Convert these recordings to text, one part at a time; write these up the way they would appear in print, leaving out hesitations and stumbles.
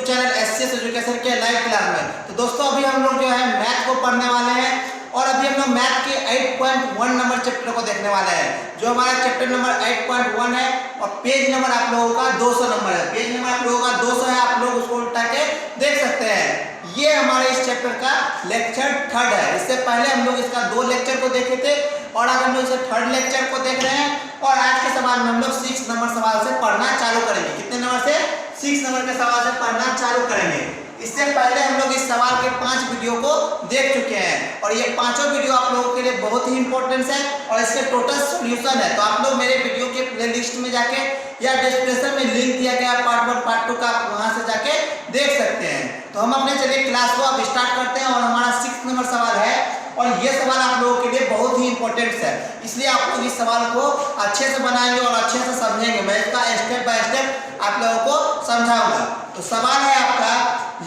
Channel SCS education के live class में। तो दोस्तों अभी हम लोग जो है मैथ को पढ़ने वाले हैं और अभी हम लोग मैथ के 8.1 नंबर चैप्टर को देखने वाले हैं, जो हमारा चैप्टर नंबर 8.1 है और पेज नंबर आप लोगों का 200 नंबर है। पेज नंबर आप लोगों का 200 है, आप लोग उसको उल्टा के देख सकते हैं। ये हमारे इस चैप्टर का लेक्चर 3rd है। इससे पहले हम लोग इसका 2 लेक्चर को देखे थे और आज हम लोग इसे 3rd लेक्चर को देख रहे हैं और आज के सवाल में हम लोग 6 नंबर सवाल से पढ़ना चालू करेंगे। कितने नंबर से? 6 नंबर के सवाल से पढ़ना चालू करेंगे। इससे पहले हम लोग इस सवाल के 5 वीडियो को देख चुके हैं और ये पांचों वीडियो आप लोगों के लिए बहुत ही इंपॉर्टेंट है और इसके टोटल सॉल्यूशन है। तो आप लोग मेरे वीडियो के प्लेलिस्ट में जाके या डिस्क्रिप्शन में लिंक दिया गया पार्ट 1 पार्ट 2 का, आप वहां से जाके देख सकते हैं। तो हम अपने चलिए क्लास को अब स्टार्ट करते हैं और हमारा 6 नंबर सवाल है और ये सवाल आप लोगों के लिए बहुत ही इंपॉर्टेंट है, इसलिए आप लोग इस सवाल को अच्छे से बनाएंगे और अच्छे से समझेंगे। मैं इसका स्टेप बाय स्टेप आप लोगों को समझाऊंगा। तो सवाल है आपका,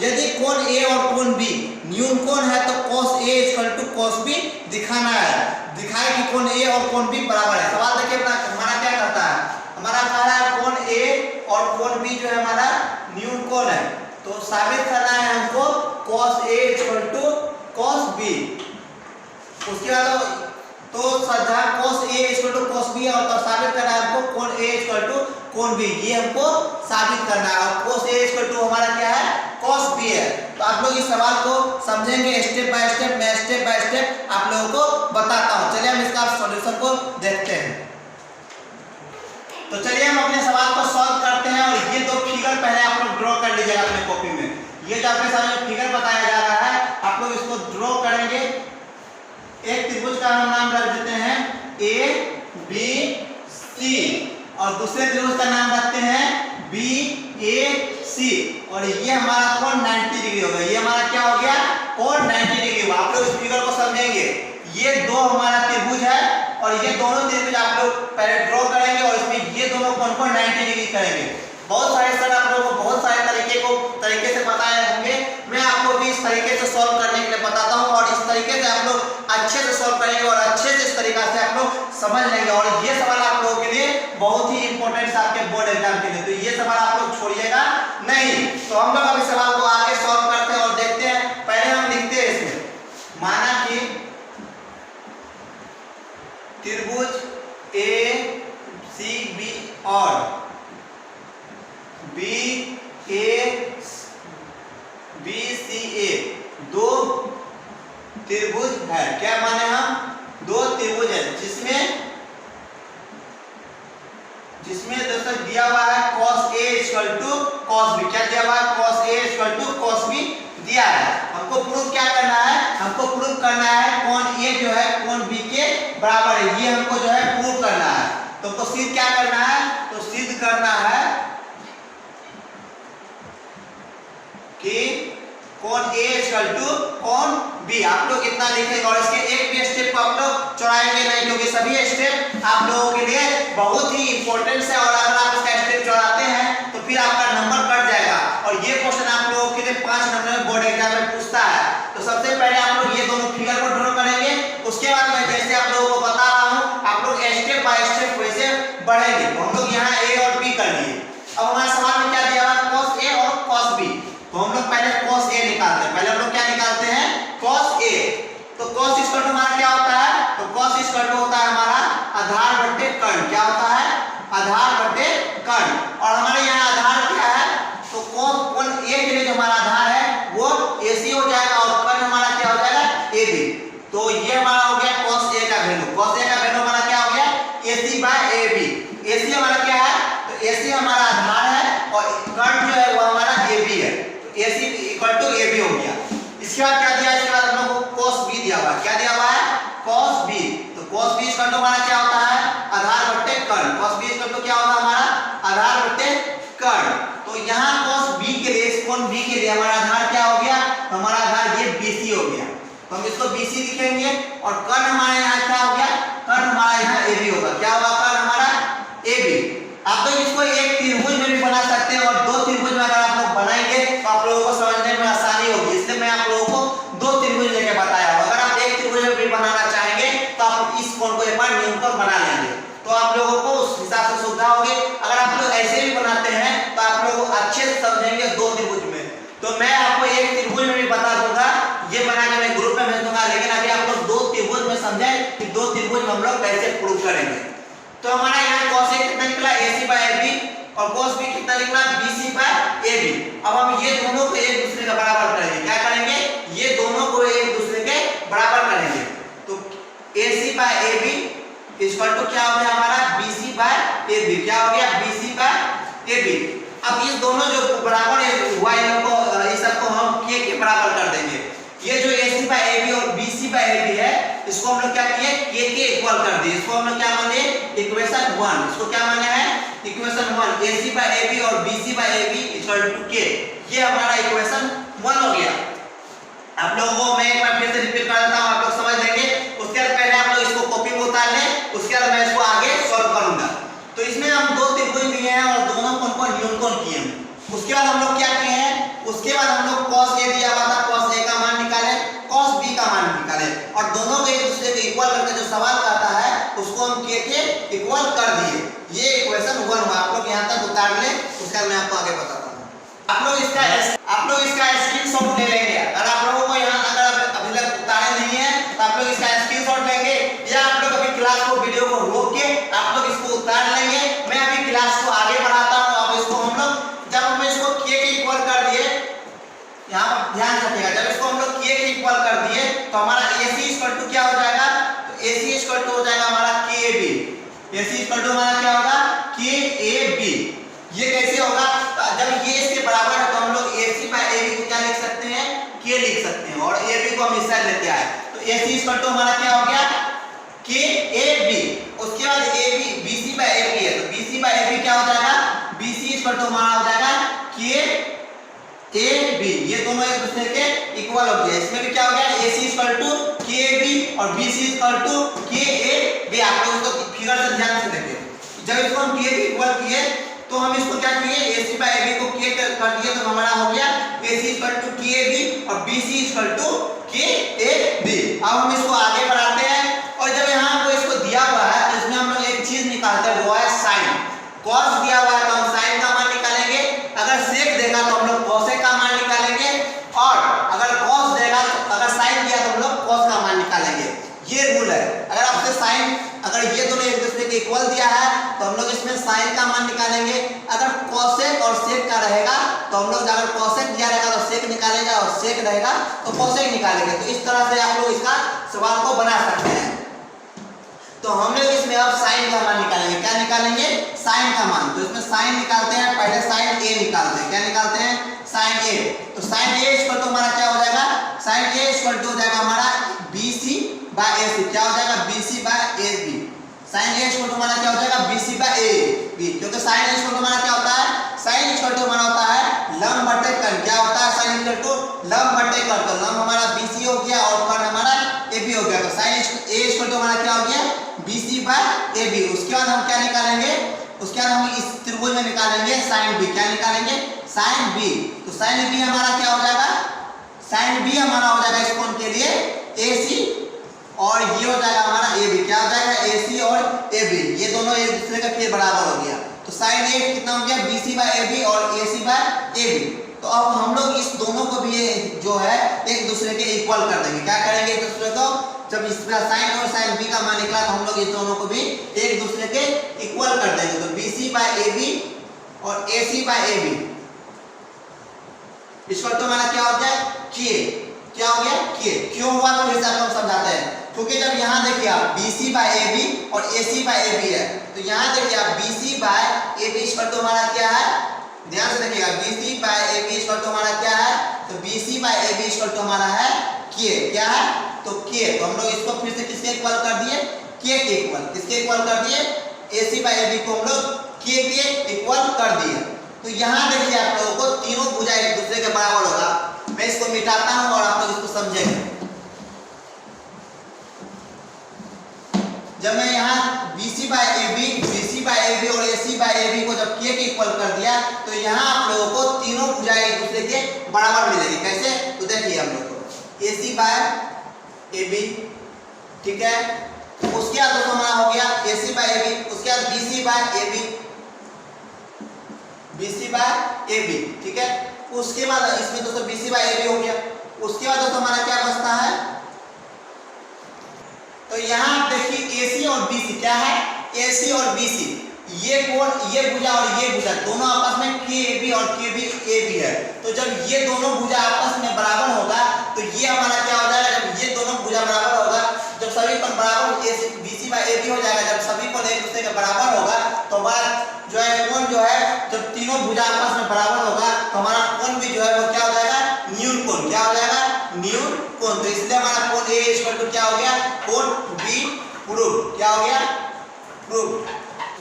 यदि कोण ए और कोण बी न्यून कोण है तो cos A = cos B दिखाना है। दिखाए कि कोण ए और कोण बी बराबर है। सवाल देखिए हमारा क्या करता है, हमारा कह रहा है कोण ए और कोण बी जो है हमारा न्यून कोण है, तो साबित करना है हमको cos A = cos B। उसके बाद तो जहाँ cos A = cos B है और तो साबित करना है हमको कोण A = कोण B, ये हमको साबित करना है। और cos A = हमारा क्या है, cos B है। तो आप लोग इस सवाल को समझेंगे स्टेप बाय स्टेप। मैं स्टेप बाय स्टेप आप लोगों को बताता हूँ। चलिए हम इसका सॉल्यूशन को देखते हैं। तो चलिए हम अपने सवाल को सॉल्व करते हैं और ये 2 फिगर पहले आप लोग ड्रॉ कर लीजिएगा अपने कॉपी में। ये जो आपके सामने फिगर बताया जा रहा है, आप लोग इसको ड्रॉ करेंगे। एक त्रिभुज का हम नाम रख देते हैं A B C और दूसरे त्रिभुज का नाम रखते हैं B A C और ये हमारा कोण 90 डिग्री हो गया। ये हमारा क्या हो गया, कोण 90 डिग्री हुआ। आप लोग इस फिगर को समझेंगे। ये 2 हमारा त्रिभुज है और ये दोनों त्रिभुज आप लोग पहले ड्रॉ करेंगे और इसमें ये दोनों कोण को 90 डिग्री करेंगे। बहुत सारे सर आप लोगों को बहुत सारे तरीके से बताए होंगे। मैं आपको भी इस तरीके से सॉल्व करने के लिए बताता हूं और इस तरीके से आप लोग अच्छे से सॉल्व करेंगे और अच्छे से इस तरीका से आप लोग समझ लेंगे। और ये सवाल आप लोगों के लिए बहुत ही इंपॉर्टेंट है आपके बोर्ड एग्जाम के लिए, तो ये सवाल आप लोग छोड़िएगा नहीं। तो हम लोग अभी सवाल को आगे सॉल्व करते हैं और देखते हैं। पहले हम लिखते हैं इसमें, माना कि त्रिभुज ACB और BCA 2 त्रिभुज है। क्या माने हम, 2 त्रिभुज है जिसमें दोस्तों दिया हुआ है cos A = cos B। क्या दिया हुआ है, cos A = cos B दिया है। हमको प्रूव क्या करना है, हमको प्रूव करना है कोण A जो है कोण B के बराबर है। ये हमको जो है प्रूव करना है। तो सिद्ध क्या करना है, तो सिद्ध करना है कि कोण A = कोण B। आप लोग इतना लिखेंगे और इसके एक भी स्टेप को आप लोग चौड़ाएंगे नहीं, क्योंकि सभी स्टेप आप लोगों के लिए बहुत ही इंपॉर्टेंट है और अगर आप इसका स्टेप चौड़ाते हैं तो फिर आपका नंबर कट जाएगा। और ये क्वेश्चन आप लोगों के लिए 5 नंबर में बोर्ड एग्जाम में पूछता है। तो सबसे पहले आप लोग ये दोनों फिगर को ड्रॉ करेंगे। उसके बाद मैं जैसे आप लोगों को बता रहा हूँ आप लोग स्टेप बाय स्टेप वैसे बढ़ेंगे। तो हम लोग यहाँ A और B कर लिए। अब हमारे सवाल में क्या दिया हुआ है, cos A और cos B। तो हम लोग पहले cos A निकालते हैं। पहले हम लोग क्या निकालते हैं, cos A। तो cos = हमारा क्या होता है, तो cos = होता है हमारा आधार बटे कर्ण। क्या होता है, आधार बटे कर्ण। और हमारे यहाँ आधार क्या है, तो कोण A के लिए जो हमारा आधार है वो AC हो जाएगा और कर्ण हमारा क्या हो जाएगा, AB। तो ये हमारा हो गया cos A का वैल्यू। cos A का वैल्यू हमारा क्या हो गया, AC/AB। AC हमारा क्या है, तो AC हमारा आधार है और कर्ण जो है वो हमारा AB है। AC = AB हो गया। इसके बाद क्या दिया, इसके बाद हम लोग को cos B दिया हुआ है। क्या दिया हुआ है, cos B। तो cos B = हमारा क्या होता है, आधार बटे कर्ण। cos B = क्या होगा हमारा, आधार बटे कर्ण। तो यहाँ cos B के लिए, इस कोण B के लिए हमारा आधार क्या हो गया, हमारा आधार ये BC हो गया। तो हम इसको BC लिखेंगे और कर्ण हमारे यहाँ क्या हो गया, कर्ण हमारा यहाँ AB होगा। क्या होगा, कर्ण हमारा AB। आप लोग इसको एक त्रिभुज में भी बना सकते हैं और 2 त्रिभुज में अगर आप लोग बनाएंगे तो आप लोगों को समझने में आसानी होगी, इसलिए मैं आप लोगों को 2 त्रिभुज लेके बताया हूं। अगर आप एक त्रिभुज में भी बनाना चाहेंगे तो आप इस कोण को एक बार न्यून कोण बना लेंगे, तो आप लोगों को उस हिसाब से सुविधा होगी। अगर आप लोग ऐसे भी बनाते हैं तो आप लोग अच्छे से समझेंगे 2 त्रिभुज में। कि दो त्रिभुज हम लोग कैसे प्रूव करेंगे। तो हमारा यहाँ cos A कितना निकला AC by AB और cos B कितना निकला BC by AB। अब हम ये दोनों को एक दूसरे के बराबर करेंगे। क्या करेंगे? ये दोनों को एक दूसरे के बराबर करेंगे। तो AC by AB equal to क्या हो गया हमारा BC by AB। क्या हो गया? BC by AB। अब इस दोनों जो बराबर हुआ इस सबको हम K के बराबर कर देंगे। ये जो AC by AB और BC by AB है इसको हम लोग क्या किए? K के इक्वल कर दिए। इसको हम लोग क्या माने? इक्वेशन 1। इसको क्या माने है? इक्वेशन 1। AC by AB और BC by AB equal to K। ये हमारा इक्वेशन 1 हो गया। आप लोगों को मैं एक बार फिर से रिपीट कर देता हूं, आप लोग समझ लेंगे। उसके बाद पहले आप लोग इसको कॉपी में उतार लें, उसके बाद मैं इसको आगे सॉल्व करूंगा। तो इसमें हम दो त्रिभुज लिए हैं और दोनों कोण को न्यूनकोण किए हैं। उसके बाद हम लोग क्या किए हैं? उसके बाद हम लोग cos A दिया हुआ था, cos A का मान निकाले, cos B का मान निकाले और दोनों को एक दूसरे के इक्वल करके जो सवाल कहता है उसको हम K के इक्वल कर दिए। ये इक्वेशन 1 हुआ। आप लोग यहां तक उतार लें, उसके बाद मैं आपको आगे बताता हूं। आप लोग इसका स्क्रीनशॉट ले लेंगे। अगर आप लोगों को यहां अगर अभी तक उतारे नहीं है तो आप लोग इसका स्क्रीनशॉट लेंगे या आप लोग अभी क्लास को वीडियो को रोक के आप लोग इसको उतार लेंगे। मैं अभी क्लास को आगे बढ़ाता हूं। अब इसको हम लोग जब हम इसको K के इक्वल कर दिए, यहां पर ध्यान रखिएगा, जब इसको हम लोग K के इक्वल कर दिए तो हमारा AC इक्वल टू क्या हो जाएगा? तो AC इक्वल टू हो जाएगा हमारा KB। AC इक्वल टू हमारा क्या होगा? KB। ये कैसे होगा? जब ये इसके बराबर है तो हम लोग AC by AB को क्या लिख सकते हैं? K लिख सकते हैं और AB को हम इस साइड लेते आए तो AC इक्वल टू हमारा क्या हो गया? KAB। उसके बाद AB BC by AB है तो BC by AB क्या हो जाएगा? BC इक्वल टू हमारा हो जाएगा KAB। ये दोनों एक दूसरे के इक्वल हो गए। इसमें भी क्या हो गया? AC इक्वल टू KAB और BC इक्वल टू KAB। आप लोग इसको फिगर से ध्यान से देखिए। जब इसको हम KAB इक्वल किए तो हम इसको क्या किए? AC by AB को K कर दिए तो हमारा हो गया AC इक्वल टू KAB और BC इक्वल टू KAB। अब हम इसको आगे बढ़ाते हैं और जब यहाँ को इसको दिया हुआ है तो इसमें हम लोग एक चीज निकालते हैं, वो है साइन। cos दिया हुआ है तो हम साइन का मान निकालेंगे, अगर sec देगा तो हम लोग cosec का मान निकालेंगे और अगर cos देगा तो अगर sin दिया तो हम लोग cos का मान निकालेंगे। ये रूल है। अगर आपसे साइन अगर ये दोनों एक दूसरे के इक्वल दिया है तो हम लोग इसमें साइन का मान निकालेंगे। अगर cosec और sec का रहेगा तो हम लोग अगर cosec दिया रहेगा तो sec निकालेंगे और sec रहेगा तो cosec निकालेंगे। तो इस तरह से आप लोग इसका सवाल को बना सकते हैं। तो हम लोग इसमें अब साइन का मान निकालेंगे। क्या निकालेंगे? साइन का मान। तो इसमें साइन निकालते हैं, पहले साइन A निकालते हैं। क्या निकालते हैं? Sine A। तो साइन A इक्वल टू हमारा क्या हो जाएगा? साइन A इक्वल टू हो जाएगा हमारा BC by AC। क्या हो जाएगा? BC by AB। Sine A equal to हमारा क्या हो जाएगा? BC by AB। क्योंकि साइन A इक्वल टू हमारा क्या होता है? साइन इक्वल टू हमारा होता है लंब बटे कर्ण। क्या होता है साइन इक्वल टू? लंब बटे कर्ण। तो लंब हमारा BC हो गया और कर्ण हमारा AB हो गया। तो साइन A इक्वल टू हमारा क्या हो गया? BC by AB। उसके बाद हम क्या निकालेंगे? उसके बाद हम इस त्रिभुज में निकालेंगे साइन B। क्या निकालेंगे? Sine B। तो साइन B हमारा क्या हो जाएगा? साइन B हमारा हो जाएगा इस कोण के लिए AC और ये हो जाएगा हमारा AB। क्या हो जाएगा? AC और AB। ये दोनों एक दूसरे के फिर बराबर हो गया। तो साइन A कितना हो गया? BC by AB और AC by AB। तो अब हम लोग इस दोनों को भी जो है एक दूसरे के इक्वल कर देंगे। क्या करेंगे? एक दूसरे को जब इसका साइन और साइन B का मान निकला तो हम लोग इस दोनों को भी एक दूसरे के इक्वल कर देंगे। तो BC by AB और AC by AB equal to हमारा क्या हो गया? K। क्या हो गया? K। क्यों हुआ तो हिसाब हम समझाते हैं। क्योंकि जब यहाँ देखिए आप BC by AB और AC by AB है तो यहाँ देखिए आप BC by AB equal to हमारा क्या है? ध्यान से देखिएगा BC by AB equal to हमारा क्या है? तो BC by AB equal to हमारा है K। क्या है? तो K। तो हम लोग इसको फिर से किसके इक्वल कर दिए? K के इक्वल। किसके इक्वल कर दिए? AC by AB को हम लोग K के इक्वल कर दिए। तो यहाँ देखिए आप लोगों को तीनों भुजा एक दूसरे के बराबर होगा। मैं इसको मिटाता हूँ और आप लोग इसको समझेंगे। जब मैं यहाँ BC by AB और AC by AB को जब K के इक्वल कर दिया तो यहाँ आप लोगों को तीनों भुजाएं एक दूसरे के बराबर मिलेगी। कैसे? तो देखिए हम लोग को AC by AB, ठीक है। उसके बाद दोस्तों हमारा हो गया AC by AB, उसके बाद BC by AB, ठीक है। उसके बाद इसमें दोस्तों BC by AB हो गया। उसके बाद दोस्तों हमारा क्या बचता है? तो यहाँ देखिए AC और BC क्या है, AC और BC ये कोण, ये भुजा और ये भुजा दोनों आपस में KB और KB है। तो जब ये दोनों भुजा आपस में बराबर होगा तो ये हमारा क्या हो जाएगा, जब ये दोनों भुजा बराबर होगा, जब सभी कोण बराबर AC BC बाय AB हो जाएगा, जब सभी कोण एक दूसरे के बराबर होगा तो हमारा जो है कोण जो है, जब तीनों भुजा आपस में बराबर होगा तो हमारा कोण भी जो है वो क्या हो जाएगा, न्यून कोण। क्या हो जाएगा, न्यून कोण। तो इसलिए हमारा कोण A इक्वल टू क्या हो गया, कोण B प्रूव। क्या हो गया, प्रूव।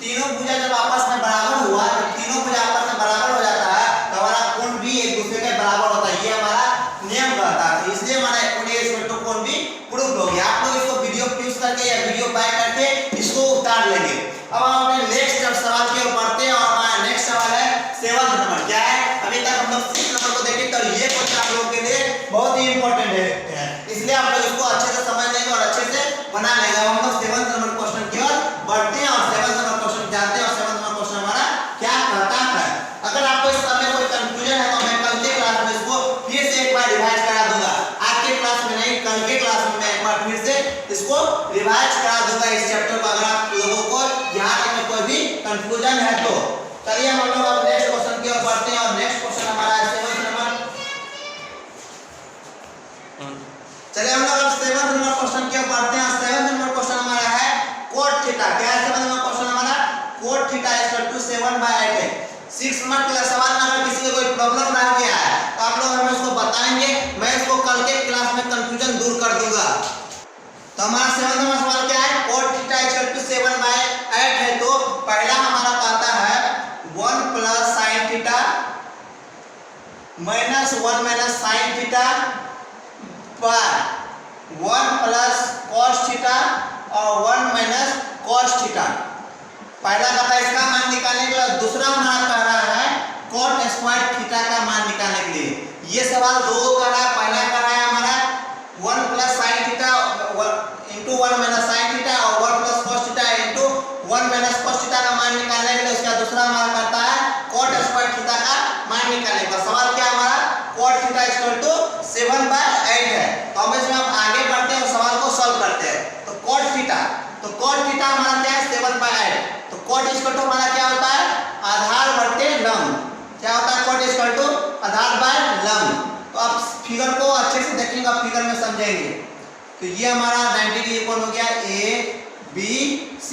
तीनों भुजा जब आपस में बराबर हुआ, जब तीनों भुजा आपस में बराबर हो जाता है तो हमारा कोण भी एक दूसरे के बराबर होता है, ये हमारा नियम रहता है। तो इसलिए हमारा कोण A इक्वल टू कोण B प्रूव हो गया। आप लोग इसको वीडियो पॉज करके या वीडियो बाय करके इसको उतार लेंगे। अब हम अपने नेक्स्ट सवाल की ओर बढ़ते हैं और हमारा नेक्स्ट सवाल है 7वां नंबर। क्या है, अभी तक हम लोग 6 नंबर को देखे तो ये क्वेश्चन आप लोगों के लिए बहुत ही इंपॉर्टेंट है, इसलिए आप लोग इसको अच्छे से समझ लेंगे और अच्छे से बना लेंगे। अब हम लोग 7वां नंबर क्वेश्चन की ओर बढ़ते हैं और 7वां नंबर क्वेश्चन जानते हैं और 7वां नंबर क्वेश्चन हमारा क्या कहता है। अगर आपको इस समय कोई कंफ्यूजन है तो मैं कल के क्लास में इसको फिर से एक बार रिवाइज करा दूंगा। आज के क्लास में नहीं, कल के क्लास में मैं एक बार फिर से इसको रिवाइज करा दूंगा इस चैप्टर को, अगर आप लोगों को यहाँ तक में कोई भी कंफ्यूजन है तो। चलिए हम लोग अब नेक्स्ट क्वेश्चन की ओर बढ़ते हैं और नेक्स्ट क्वेश्चन हमारा है 7वां नंबर। चलिए हम लोग अब 7वां नंबर क्वेश्चन की ओर बढ़ते हैं। 7वां नंबर क्वेश्चन हमारा है cot थीटा। क्या है 7वां नंबर क्वेश्चन हमारा, cot थीटा इक्वल टू 7/8 है। 6 नंबर के सवाल में अगर किसी को कोई प्रॉब्लम रह गया है तो आप लोग हमें उसको बताएंगे, मैं इसको कल के क्लास में कंफ्यूजन दूर कर दूंगा। तो हमारा 7वां नंबर सवाल क्या है, cot थीटा इक्वल टू 7/8 है। तो पहला हमारा कहता है 1 plus sin theta minus 1 minus sin theta पर 1 प्लस cos थीटा और 1 माइनस cos थीटा। पहला कहता है इसका मान निकालने के लिए, दूसरा हमारा कह रहा है cot स्क्वायर थीटा का मान निकालने के लिए। ये सवाल दो कर रहा है, पहला कर रहा है हमारा 1 plus sin theta into 1 minus sin theta और 1 plus cos theta into 1 minus cos theta का मान निकालने के लिए। उसका दूसरा हमारा करता है cot स्क्वायर थीटा का मान निकालने का। सवाल क्या हमारा, cot थीटा इक्वल टू 7/8 है। तो हम इसमें अब आगे बढ़ते हैं और सवाल को सॉल्व करते हैं। तो cot थीटा, तो cot थीटा हमारा क्या है 7/8। तो cot इक्वल टू हमारा क्या होता है, आधार बटे लंब। क्या होता है, cot इक्वल टू आधार बाय लंब। तो आप फिगर को अच्छे से देखेंगे, आप फिगर में समझेंगे। तो ये हमारा 90 डिग्री कोण हो गया ABC।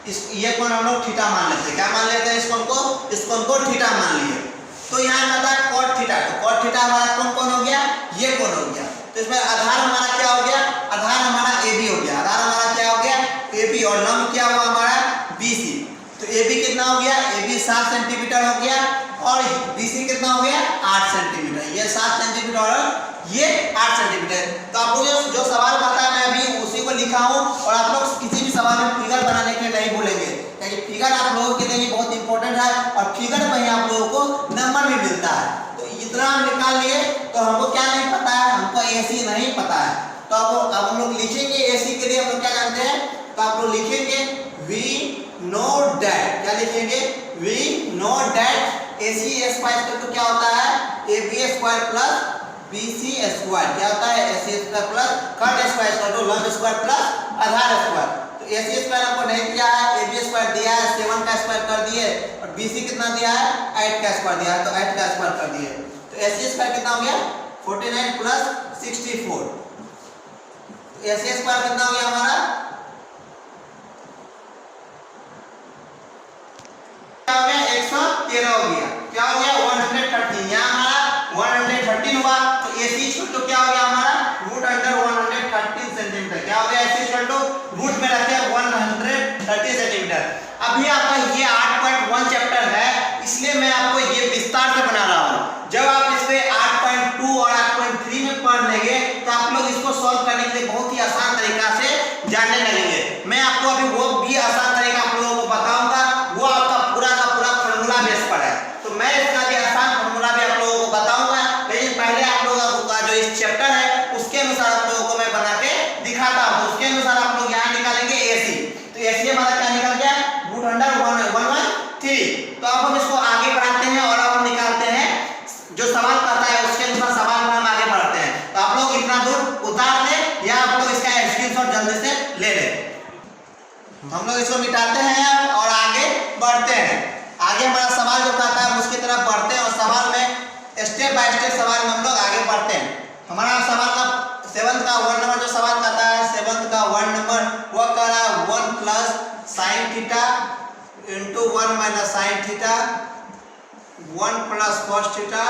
इस ये कोण हम लोग थीटा मान लेते हैं। क्या मान लेते हैं, इस कोण को थीटा मान लिए। तो यहाँ कहता है cot थीटा, तो cot थीटा हमारा कौन हो गया, ये कोण हो गया। तो इसमें आधार हमारा क्या हो गया, आधार हमारा AB हो गया। आधार हमारा क्या हो गया, AB और लंब क्या हुआ हमारा BC। तो AB कितना हो गया, AB 7 सेंटीमीटर हो गया और BC कितना हो गया 8 सेंटीमीटर। ये 7 सेंटीमीटर और ये 8 सेंटीमीटर। तो आपको जो सवाल पता है मैं अभी उसी को लिखा हूँ और आप लोग किसी भी सवाल में फिगर बनाने के लिए नहीं भूलेंगे, क्योंकि फिगर आप लोगों के लिए बहुत इंपॉर्टेंट है और फिगर में ही आप लोगों को नंबर भी मिलता है। तो इतना हम निकाल लिए। तो हमको क्या नहीं पता है, हमको AC नहीं पता है। तो अब हम लोग लिखेंगे AC के लिए हम लोग क्या जानते हैं, तो आप लोग लिखेंगे we know that। क्या लिखेंगे, we know that AC square तो क्या होता है, AB square plus BC square. क्या होता है, AC square plus cut square तो लंब स्क्वायर प्लस आधार स्क्वायर। तो AC स्क्वायर हमको नहीं दिया है, AB स्क्वायर दिया है, 7 का स्क्वायर कर दिए और BC कितना दिया है 8 का स्क्वायर दिया है, तो 8 का स्क्वायर कर दिए। तो AC स्क्वायर कितना हो गया 49 प्लस 64। AC स्क्वायर कितना हो गया हमारा, क्या हो गया 113 हो गया। क्या हो गया 113, यहाँ हमारा 113 हुआ। तो AC इक्वल टू क्या हो गया हमारा रूट अंडर 113 सेंटीमीटर। क्या हो गया AC इक्वल टू रूट में रखे 130 सेंटीमीटर। अभी आपका ये 8.1 चैप्टर है, इसलिए मैं आपको ये विस्तार से बना रहा हूँ। जब आप इस पे 8.2 और 8.3 में पढ़ लेंगे तो आप लोग इसको सॉल्व करने के लिए बहुत ही आसान तरीका से जानने लगेंगे। मैं आपको अभी वो भी आसान तरीका आप लोगों को बताऊंगा, वो आपका पूरा का पूरा फॉर्मूला बेस पर है। तो मैं इसका भी आसान फॉर्मूला भी आप लोगों को बताऊंगा, लेकिन पहले आप लोगों का जो इस चैप्टर है उसके अनुसार आप लोगों को मैं बना के दिखाता हूँ। उसके अनुसार आप लोग यहाँ निकालेंगे AC। तो AC हमारा क्या निकल गया रूट अंडर 113। तो अब हम इसको आगे बढ़ाते हैं और अब हम निकालते हैं जो सवाल करता है उसके अनुसार सवाल में हम आगे बढ़ते हैं। तो आप लोग इतना दूर उतार लें या आप लोग इसका स्क्रीनशॉट हम लोग इसको मिटाते हैं और आगे बढ़ते हैं। आगे हमारा सवाल जो कहता है उसकी तरफ बढ़ते हैं और सवाल में स्टेप बाय स्टेप सवाल में हम लोग आगे बढ़ते हैं। हमारा सवाल का 7th का 1 नंबर जो सवाल कहता है 7th का 1 नंबर वो कह रहा है 1 plus sine theta into 1 minus sine theta 1 plus cos theta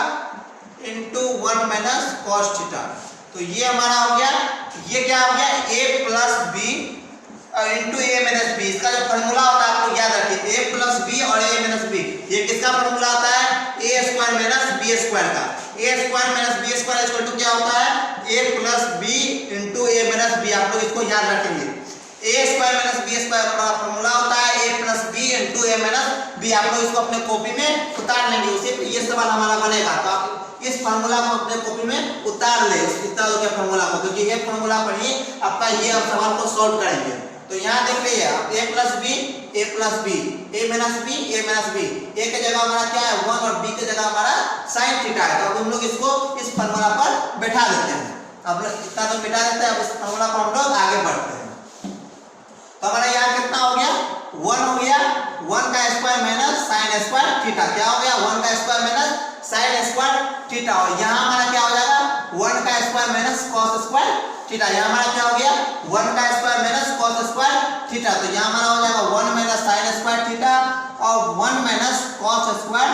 into 1 minus cos theta. तो ये हमारा हो गया, ये क्या हो गया a plus B into A minus B. इसका जो फॉर्मूला होता है आप लोग याद रखिए a प्लस बी और a माइनस बी, ये किसका फॉर्मूला होता है a square minus b square का। a square minus b square equal to क्या होता है a plus b into a minus b। आप लोग इसको याद रखेंगे a square minus b square हमारा फॉर्मूला होता है a plus b into a minus b। आप लोग इसको अपने कॉपी में उतार लेंगे, उसी पे ये सवाल हमारा बनेगा। तो आप इस फार्मूला को अपने कॉपी में उतार ले, इतना के फार्मूला को, क्योंकि ये फार्मूला पर ही आपका ये आप सवाल को सॉल्व करेंगे। तो यहाँ देख लीजिए आप a plus B a minus B a के जगह हमारा क्या है 1 और b के जगह हमारा साइन थीटा है। तो अब हम लोग इसको इस फार्मूला पर बैठा देते हैं। अब इतना तो मिटा देते हैं, अब इस फार्मूला पर हम लोग आगे बढ़ते हैं। तो हमारा यहाँ कितना हो गया 1 हो गया 1 का square minus sign square theta. क्या हो गया 1 का square minus sign square theta. और यहाँ हमारा क्या हो जाएगा 1 का square minus cos square theta. यहाँ हमारा क्या हो गया 1 का square minus cos square theta. तो यहाँ हमारा हो जाएगा 1 माइनस साइन स्क्वायर थीटा और 1 माइनस कॉस स्क्वायर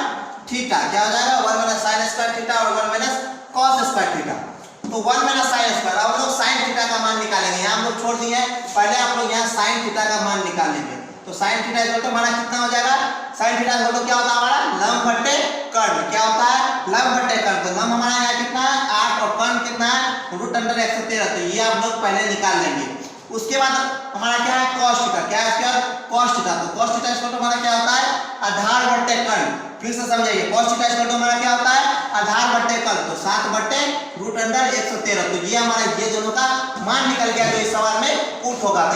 थीटा। क्या हो जाएगा 1 माइनस साइन स्क्वायर थीटा और 1 माइनस कॉस स्क्वायर थीटा। तो 1 माइनस साइन स्क्वायर, अब हम लोग साइन थीटा का मान निकालेंगे। यहाँ हम लोग छोड़ दिए हैं, पहले आप लोग यहाँ साइन थीटा का मान निकालेंगे। तो साइन थीटा इक्वल टू हमारा कितना हो जाएगा साइन थीटा इक्वल टू क्या होता है हमारा लंब बट्टे कर्ण। क्या होता है लंब बट्टे कर्ण। तो लंब हमारा यहाँ कितना है 8 और कर्ण कितना है रूट अंडर 113। तो ये आप लोग पहले निकाल लेंगे। उसके बाद हमारा क्या है cos थीटा। क्या है इसका cos थीटा। तो cos थीटा इक्वल टू हमारा क्या होता है आधार बट्टे कर्ण। फिर से समझाइए cos थीटा इक्वल टू हमारा क्या होता है आधार बट्टे कर्ण। तो 7 बट्टे रूट अंडर 113। तो ये हमारा ये दोनों का मान निकल गया जो इस सवाल में पुट होगा।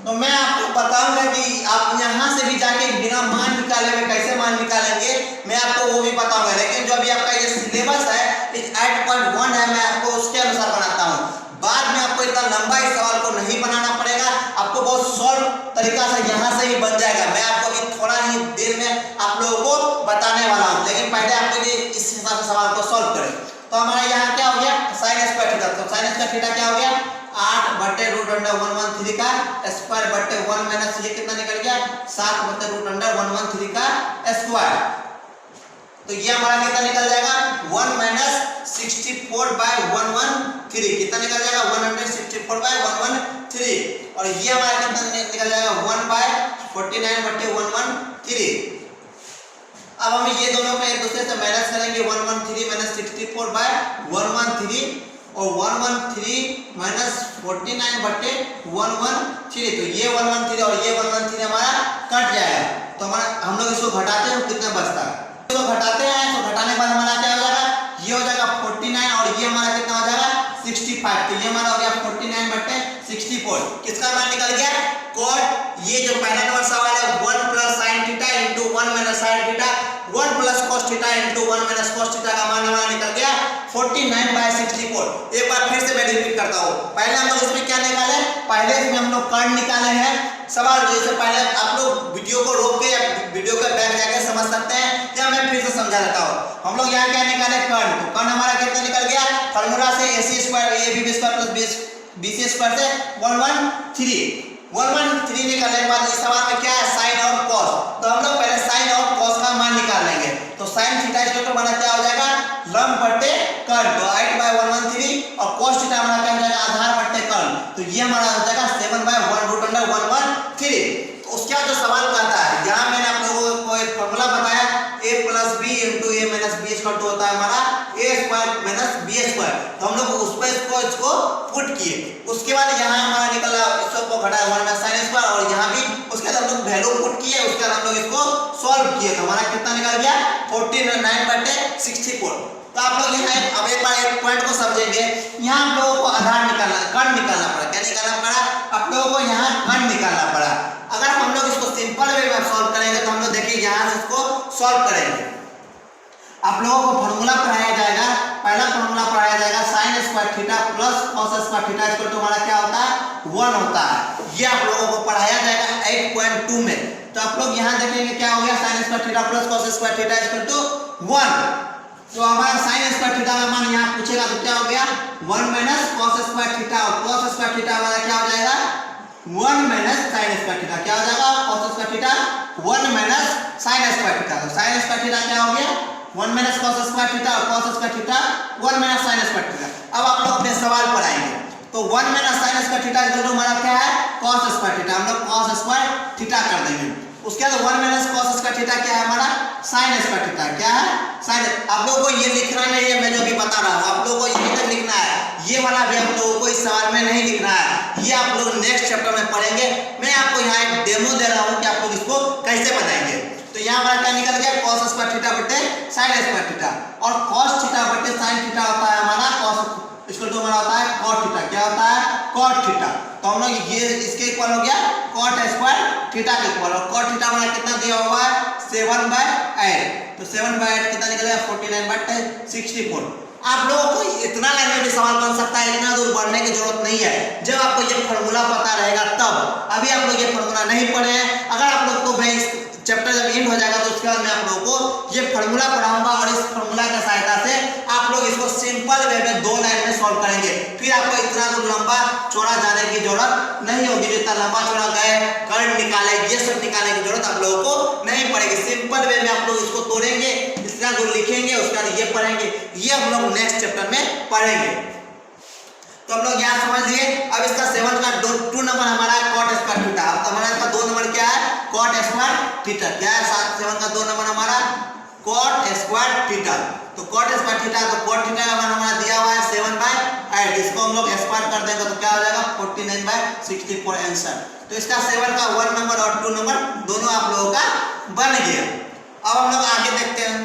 तो मैं आपको बताऊंगा कि आप यहाँ से भी जाके बिना मान निकाले हुए कैसे मान निकालेंगे, मैं आपको वो भी बताऊंगा। लेकिन जो अभी आपका ये सिलेबस है 8.1 है, मैं आपको उसके अनुसार बनाता हूँ। बाद में आपको इतना लंबा इस सवाल को नहीं बनाना पड़ेगा, आपको बहुत सॉल्व तरीका से यहाँ से ही बन जाएगा। मैं आपको अभी थोड़ा ही देर में आप लोगों को बताने वाला हूँ, लेकिन पहले आपके लिए इस हिसाब से सवाल को सॉल्व करें। तो हमारा यहाँ क्या हो गया साइन स्क्वायर थीटा। तो साइन स्क्वायर थीटा क्या हो गया 8 बट्टे रूट अंडर 113 का स्क्वायर बट्टे 1 माइनस ये कितना निकल गया 7 बट्टे रूट अंडर 113 का स्क्वायर। तो ये हमारा कितना निकल जाएगा 1 माइनस 64 बाय 113। कितना निकल जाएगा 164 बाय 113। और ये हमारा कितना निकल जाएगा 1 बाय 49 बट्टे 113। अब हम ये दोनों को एक दूसरे से माइनस करेंगे 113 माइनस 64 बाय 113 और 113 माइनस 49 बट्टे 113। तो ये 113 और ये 113 हमारा कट जाएगा। तो हमारा हम लोग इसको घटाते हैं कितना बचता है, इसको घटाते हैं तो घटाने के बाद हमारा क्या हो जाएगा ये हो जाएगा 49 और ये हमारा कितना हो जाएगा 65। तो ये हमारा हो गया 49 बट्टे 64। किसका मान निकल गया cot। ये जो पहला नंबर सवाल है 1 plus sine theta into 1 minus sine theta 1 plus cos theta into 1 minus cos theta का मान हमारा निकल गया 49 बाय 64। एक बार फिर से मैं रिपीट करता हूँ। पहले हम लोग इसमें क्या निकाले, पहले इसमें हम लोग कर्ण निकाले हैं। सवाल जैसे पहले आप लोग वीडियो को रोक के या वीडियो के बैक जाके समझ सकते हैं, या मैं फिर से समझा देता हूँ। हम लोग यहाँ क्या निकाले कर्ण। तो कर्ण हमारा कितना निकल गया फॉर्मूला से ac square ab square plus bc square से 113 निकालने के बाद इस सवाल में क्या है साइन और cos। तो हम लोग पहले साइन और cos का मान निकाल लेंगे। तो साइन थीटा इक्वल टू हमारा क्या हो जाएगा लंब बट्टे कर्ण। तो 8 बाय 113 और cos थीटा हमारा क्या हो जाएगा आधार बट्टे कर्ण। तो ये हमारा हो जाएगा 7 बाय 1 रूट अंडर 113। तो उसके बाद जो सवाल कहता है यहाँ मैंने आप लोगों को एक फॉर्मूला बताया a plus B into A minus B equal to होता है हमारा a square minus B square. तो हम लोग उस पर इसको पुट किए। उसके बाद यहाँ हमारा निकला इसको घटाया 1 माइनस साइन स्क्वायर और यहाँ भी उसके बाद हम लोग वैल्यू पुट किए। उसके बाद हम लोग इसको सॉल्व किए। तो हमारा कितना निकल गया 49 बट्टे 64। तो आप लोग यहाँ अब एक बार एक पॉइंट को समझेंगे। यहाँ हम लोगों को आधार निकालना कर्ण निकालना पड़ा। क्या निकालना पड़ा आप लोगों को यहाँ कर्ण निकालना पड़ा। अगर हम लोग इसको सिंपल वे में सॉल्व करेंगे तो हम लोग देखिए यहाँ से इसको सॉल्व करेंगे। आप लोगों को फॉर्मूला पढ़ाया जाएगा। पहला फॉर्मूला पढ़ाया जाएगा sine square theta plus cos square theta equal to हमारा क्या होता है 1 होता है। ये आप लोगों को पढ़ाया जाएगा 8.2 में। तो आप लोग यहाँ देखेंगे क्या हो गया, sin square theta plus cos square theta equal to 1। तो हमारा sin स्क्वायर थीटा का मान यहाँ पूछेगा तो क्या हो गया 1 माइनस cos स्क्वायर थीटा, और cos स्क्वायर थीटा हमारा क्या हो जाएगा 1 माइनस sin स्क्वायर थीटा। क्या हो जाएगा cos square theta 1 minus sin square theta. तो sin स्क्वायर थीटा क्या हो गया 1 माइनस cos स्क्वायर थीटा, और cos square theta 1 minus sin square theta. अब आप लोग अपने सवाल पर आएंगे तो 1 minus sin square theta equal to हमारा क्या है cos स्क्वायर थीटा, हम लोग cos स्क्वायर थीटा कर देंगे। उसके बाद 1 माइनस cos स्क्वायर थीटा क्या है हमारा sin स्क्वायर थीटा। क्या है sin। आप लोगों को ये लिखना नहीं है, मैं जो भी बता रहा हूँ आप लोगों को यही तक लिखना है, ये वाला भी आप लोगों को इस सवाल में नहीं लिखना है, ये आप लोग नेक्स्ट चैप्टर में पढ़ेंगे। मैं आपको यहाँ एक डेमो दे रहा हूँ कि आप लोग इसको कैसे बनाएंगे। तो यहाँ हमारा क्या निकल गया cos स्क्वायर थीटा बटे sin स्क्वायर थीटा, और cos थीटा बटे sin थीटा होता है हमारा cos इसको तो हमारा होता है cot थीटा। क्या होता है cot थीटा। तो हम लोग ये इसके इक्वल हो गया cot स्क्वायर थीटा के इक्वल, और cot थीटा हमारा कितना दिया हुआ है 7/8। तो 7/8 कितना निकलेगा 49/64। आप लोगों को इतना लाइन में भी सवाल बन सकता है, इतना दूर बढ़ने की जरूरत नहीं है। जब आपको ये फॉर्मूला पता रहेगा तब, अभी आप लोग ये फॉर्मूला नहीं पढ़े हैं। अगर आप लोग को मैं इस चैप्टर जब एंड हो जाएगा तो उसके बाद मैं आप लोगों को ये फॉर्मूला पढ़ाऊंगा, और इस फॉर्मूला की सहायता से आप लोग इसको सिंपल वे में 2 लाइन में सॉल्व करेंगे। फिर आपको इतना दूर लंबा चौड़ा जाने की जरूरत नहीं होगी, जितना लंबा चौड़ा गए करंट निकाले ये सब निकालने की जरूरत आप लोगों को नहीं पड़ेगी। सिंपल वे में आप लोग इसको तोड़ेंगे, इतना दूर लिखेंगे, उसके बाद ये पढ़ेंगे, ये हम लोग नेक्स्ट चैप्टर में पढ़ेंगे। तो हम लोग यहाँ समझ लिए। अब इसका 7 का 2 नंबर हमारा cot स्क्वायर थीटा, अब हमारा इसका 2 नंबर क्या है cot स्क्वायर थीटा। क्या है 7 का 2 नंबर हमारा cot स्क्वायर थीटा। तो cot स्क्वायर थीटा, तो cot थीटा का मान हमारा दिया हुआ है 7/8, इसको हम लोग स्क्वायर कर देंगे तो क्या हो जाएगा 49/64 आंसर। तो इसका 7 का 1 नंबर और 2 नंबर दोनों आप लोगों का बन गया। अब हम लोग आगे देखते हैं।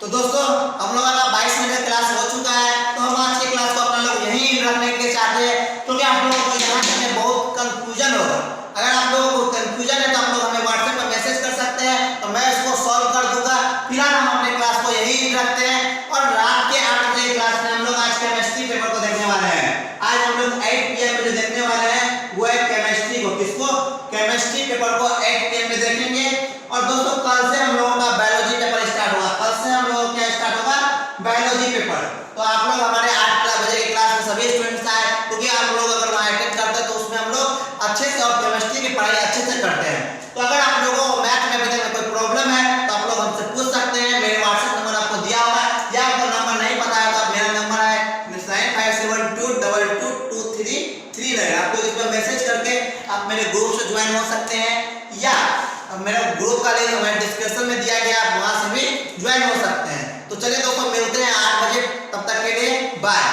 तो दोस्तों हम लोगों का 22 मिनट का क्लास हो चुका है, तो हम आज की क्लास को अपना लोग यहीं रखने के लिए चाहते हैं, क्योंकि आप लोगों को यहाँ से बहुत कंफ्यूजन होगा। अगर आप लोगों को कंफ्यूजन है तो आप लोग हमें व्हाट्सएप पर मैसेज कर सकते हैं, तो मैं इसको सॉल्व कर दूंगा। फिलहाल हम अपने क्लास को यहीं रखते हैं, और रात के 8 बजे क्लास में हम लोग आज केमिस्ट्री पेपर को देखने वाले हैं। आज हम लोग 8 PM में जो देखने वाले हैं वो है केमिस्ट्री को। किसको केमिस्ट्री पेपर को 8 PM में देखेंगे। और दोस्तों कल से हम लोगों का बायोलॉजी पेपर स्टार्ट होगा। कल से हम लोगों क्या स्टार्ट होगा बायोलॉजी पेपर। तो आप लोग हमारे 8 बजे की क्लास में सभी स्टूडेंट्स आए, क्योंकि आप लोग अगर वहाँ अटेंड करते हैं तो उसमें हम लोग अच्छे से और केमिस्ट्री की पढ़ाई अच्छे से करते हैं। तो अगर आप लोगों को मैथ में अभी तक कोई प्रॉब्लम है तो आप लोग हमसे पूछ सकते हैं। मेरे व्हाट्सएप नंबर आपको दिया हुआ है, या आपको नंबर नहीं पता है तो मेरा नंबर है 9572222339। आप लोग इस पर मैसेज करके आप मेरे ग्रुप से ज्वाइन हो सकते हैं, या मेरा ग्रुप का लिंक हमारे डिस्क्रिप्शन में दिया गया, आप वहां से भी ज्वाइन हो सकते हैं। तो चलिए दोस्तों मिलते हैं 8 बजे, तब तक के लिए बाय।